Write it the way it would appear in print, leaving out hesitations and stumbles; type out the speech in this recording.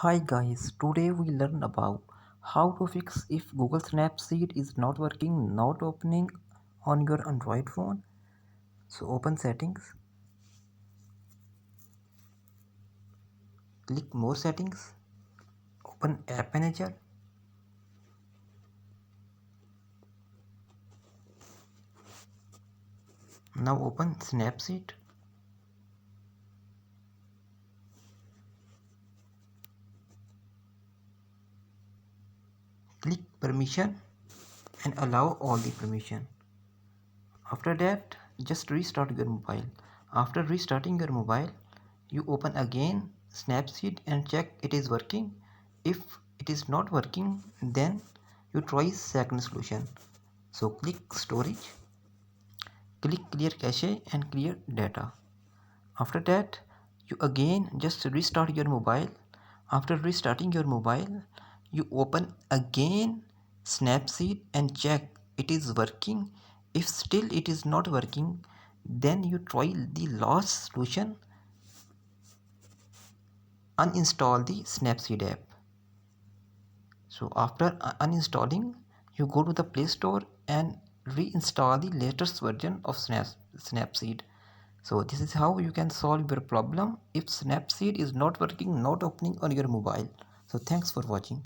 Hi guys, today we learn about how to fix if Google Snapseed is not working, not opening on your Android phone. So open settings, click more settings, open app manager. Now open Snapseed. Click permission and allow all the permission. After that, just restart your mobile. After restarting your mobile, you open again Snapseed and check it is working. If it is not working, then you try second solution. So click storage, click clear cache and clear data. After that, you again just restart your mobile. After restarting your mobile, you open again Snapseed and check it is working. If still it is not working, then you try the last solution, uninstall the Snapseed app. So after uninstalling, you go to the Play Store and reinstall the latest version of Snapseed. So this is how you can solve your problem if Snapseed is not working, not opening on your mobile. So thanks for watching.